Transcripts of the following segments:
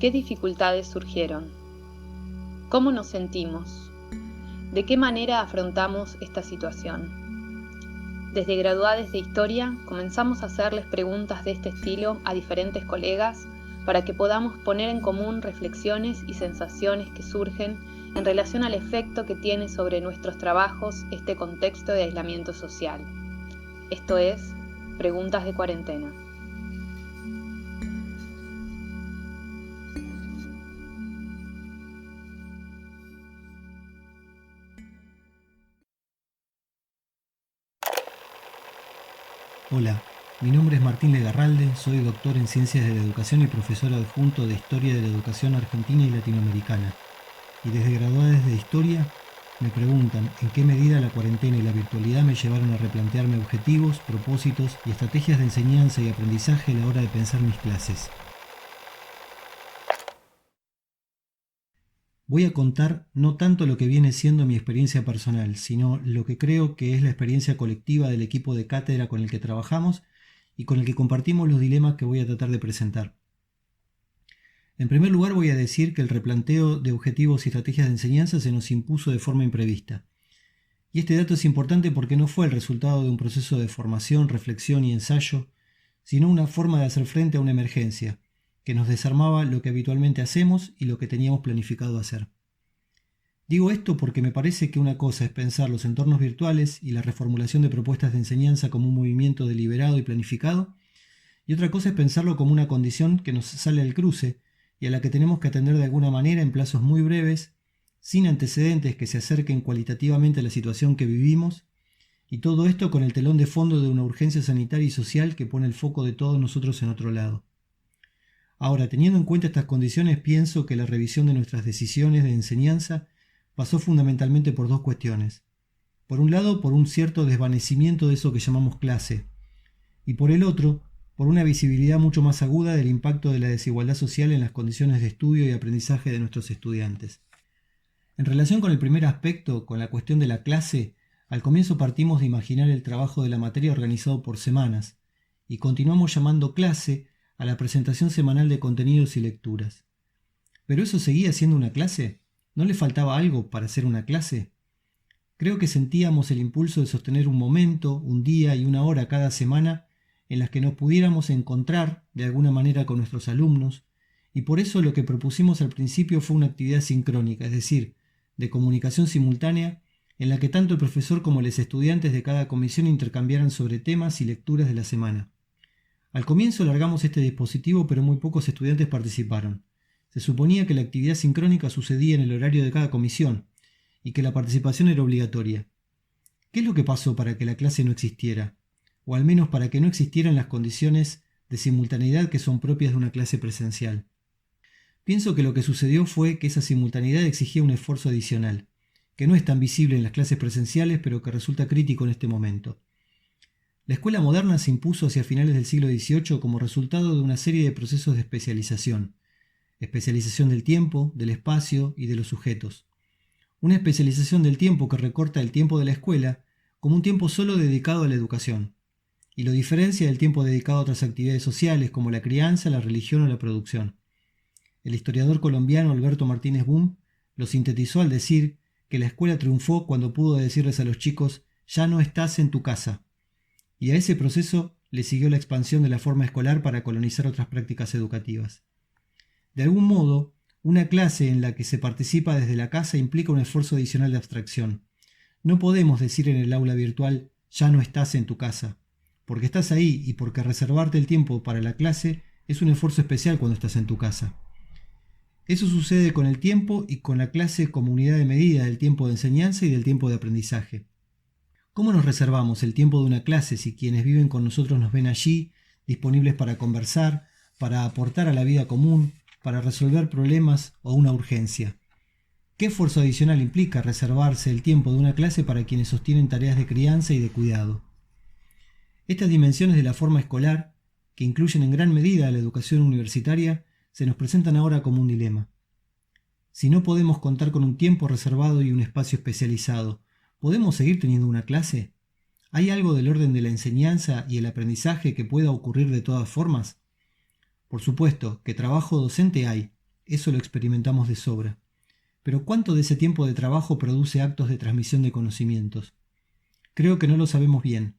¿Qué dificultades surgieron? ¿Cómo nos sentimos? ¿De qué manera afrontamos esta situación? Desde Graduades de Historia comenzamos a hacerles preguntas de este estilo a diferentes colegas para que podamos poner en común reflexiones y sensaciones que surgen en relación al efecto que tiene sobre nuestros trabajos este contexto de aislamiento social. Esto es, Preguntas de Cuarentena. Hola, mi nombre es Martín Legarralde, soy doctor en Ciencias de la Educación y profesor adjunto de Historia de la Educación Argentina y Latinoamericana. Y desde Graduades de Historia me preguntan en qué medida la cuarentena y la virtualidad me llevaron a replantearme objetivos, propósitos y estrategias de enseñanza y aprendizaje a la hora de pensar mis clases. Voy a contar no tanto lo que viene siendo mi experiencia personal, sino lo que creo que es la experiencia colectiva del equipo de cátedra con el que trabajamos y con el que compartimos los dilemas que voy a tratar de presentar. En primer lugar, voy a decir que el replanteo de objetivos y estrategias de enseñanza se nos impuso de forma imprevista. Y este dato es importante porque no fue el resultado de un proceso de formación, reflexión y ensayo, sino una forma de hacer frente a una emergencia, que nos desarmaba lo que habitualmente hacemos y lo que teníamos planificado hacer. Digo esto porque me parece que una cosa es pensar los entornos virtuales y la reformulación de propuestas de enseñanza como un movimiento deliberado y planificado, y otra cosa es pensarlo como una condición que nos sale al cruce y a la que tenemos que atender de alguna manera en plazos muy breves, sin antecedentes que se acerquen cualitativamente a la situación que vivimos, y todo esto con el telón de fondo de una urgencia sanitaria y social que pone el foco de todos nosotros en otro lado. Ahora, teniendo en cuenta estas condiciones, pienso que la revisión de nuestras decisiones de enseñanza pasó fundamentalmente por dos cuestiones. Por un lado, por un cierto desvanecimiento de eso que llamamos clase, y por el otro, por una visibilidad mucho más aguda del impacto de la desigualdad social en las condiciones de estudio y aprendizaje de nuestros estudiantes. En relación con el primer aspecto, con la cuestión de la clase, al comienzo partimos de imaginar el trabajo de la materia organizado por semanas, y continuamos llamando clase a la presentación semanal de contenidos y lecturas. ¿Pero eso seguía siendo una clase? ¿No le faltaba algo para ser una clase? Creo que sentíamos el impulso de sostener un momento, un día y una hora cada semana en las que nos pudiéramos encontrar de alguna manera con nuestros alumnos, y por eso lo que propusimos al principio fue una actividad sincrónica, es decir, de comunicación simultánea, en la que tanto el profesor como los estudiantes de cada comisión intercambiaran sobre temas y lecturas de la semana. Al comienzo largamos este dispositivo, pero muy pocos estudiantes participaron. Se suponía que la actividad sincrónica sucedía en el horario de cada comisión, y que la participación era obligatoria. ¿Qué es lo que pasó para que la clase no existiera? O al menos para que no existieran las condiciones de simultaneidad que son propias de una clase presencial. Pienso que lo que sucedió fue que esa simultaneidad exigía un esfuerzo adicional, que no es tan visible en las clases presenciales, pero que resulta crítico en este momento. La escuela moderna se impuso hacia finales del siglo XVIII como resultado de una serie de procesos de especialización del tiempo, del espacio y de los sujetos. Una especialización del tiempo que recorta el tiempo de la escuela como un tiempo solo dedicado a la educación, y lo diferencia del tiempo dedicado a otras actividades sociales como la crianza, la religión o la producción. El historiador colombiano Alberto Martínez Boom lo sintetizó al decir que la escuela triunfó cuando pudo decirles a los chicos: ya no estás en tu casa. Y a ese proceso le siguió la expansión de la forma escolar para colonizar otras prácticas educativas. De algún modo, una clase en la que se participa desde la casa implica un esfuerzo adicional de abstracción. No podemos decir en el aula virtual: ya no estás en tu casa, porque estás ahí y porque reservarte el tiempo para la clase es un esfuerzo especial cuando estás en tu casa. Eso sucede con el tiempo y con la clase como unidad de medida del tiempo de enseñanza y del tiempo de aprendizaje. ¿Cómo nos reservamos el tiempo de una clase si quienes viven con nosotros nos ven allí, disponibles para conversar, para aportar a la vida común, para resolver problemas o una urgencia? ¿Qué esfuerzo adicional implica reservarse el tiempo de una clase para quienes sostienen tareas de crianza y de cuidado? Estas dimensiones de la forma escolar, que incluyen en gran medida la educación universitaria, se nos presentan ahora como un dilema. Si no podemos contar con un tiempo reservado y un espacio especializado, ¿podemos seguir teniendo una clase? ¿Hay algo del orden de la enseñanza y el aprendizaje que pueda ocurrir de todas formas? Por supuesto que trabajo docente hay, eso lo experimentamos de sobra. Pero ¿cuánto de ese tiempo de trabajo produce actos de transmisión de conocimientos? Creo que no lo sabemos bien.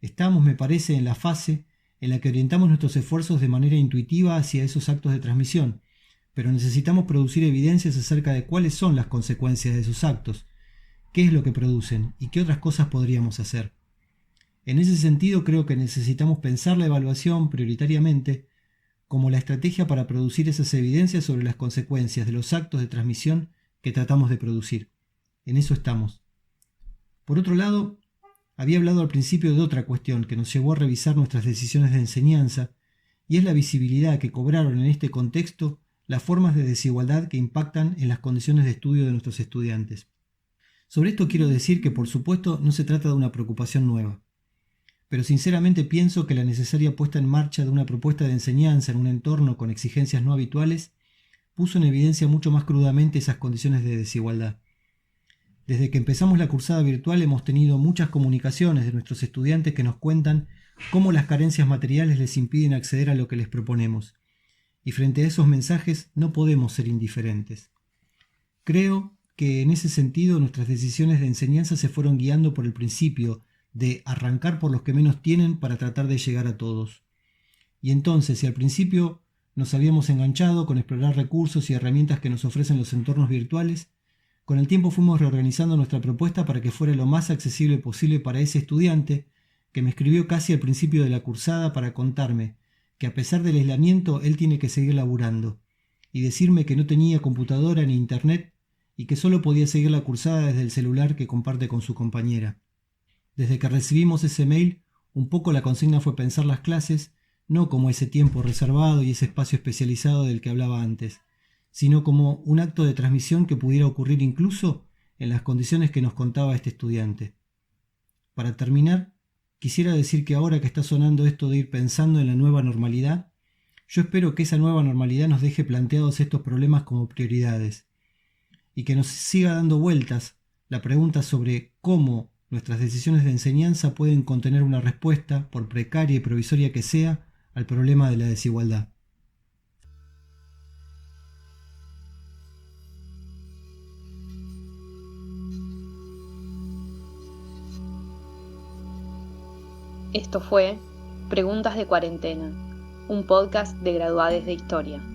Estamos, me parece, en la fase en la que orientamos nuestros esfuerzos de manera intuitiva hacia esos actos de transmisión, pero necesitamos producir evidencias acerca de cuáles son las consecuencias de esos actos, qué es lo que producen y qué otras cosas podríamos hacer. En ese sentido, creo que necesitamos pensar la evaluación prioritariamente como la estrategia para producir esas evidencias sobre las consecuencias de los actos de transmisión que tratamos de producir. En eso estamos. Por otro lado, había hablado al principio de otra cuestión que nos llevó a revisar nuestras decisiones de enseñanza, y es la visibilidad que cobraron en este contexto las formas de desigualdad que impactan en las condiciones de estudio de nuestros estudiantes. Sobre esto quiero decir que, por supuesto, no se trata de una preocupación nueva, pero sinceramente pienso que la necesaria puesta en marcha de una propuesta de enseñanza en un entorno con exigencias no habituales puso en evidencia mucho más crudamente esas condiciones de desigualdad. Desde que empezamos la cursada virtual hemos tenido muchas comunicaciones de nuestros estudiantes que nos cuentan cómo las carencias materiales les impiden acceder a lo que les proponemos, y frente a esos mensajes no podemos ser indiferentes. Creo que en ese sentido nuestras decisiones de enseñanza se fueron guiando por el principio de arrancar por los que menos tienen para tratar de llegar a todos. Y entonces, si al principio nos habíamos enganchado con explorar recursos y herramientas que nos ofrecen los entornos virtuales, con el tiempo fuimos reorganizando nuestra propuesta para que fuera lo más accesible posible para ese estudiante que me escribió casi al principio de la cursada para contarme que a pesar del aislamiento él tiene que seguir laburando, y decirme que no tenía computadora ni internet y que solo podía seguir la cursada desde el celular que comparte con su compañera. Desde que recibimos ese mail, un poco la consigna fue pensar las clases no como ese tiempo reservado y ese espacio especializado del que hablaba antes, sino como un acto de transmisión que pudiera ocurrir incluso en las condiciones que nos contaba este estudiante. Para terminar, quisiera decir que ahora que está sonando esto de ir pensando en la nueva normalidad, yo espero que esa nueva normalidad nos deje planteados estos problemas como prioridades y que nos siga dando vueltas la pregunta sobre cómo nuestras decisiones de enseñanza pueden contener una respuesta, por precaria y provisoria que sea, al problema de la desigualdad. Esto fue Preguntas de Cuarentena, un podcast de graduades de Historia.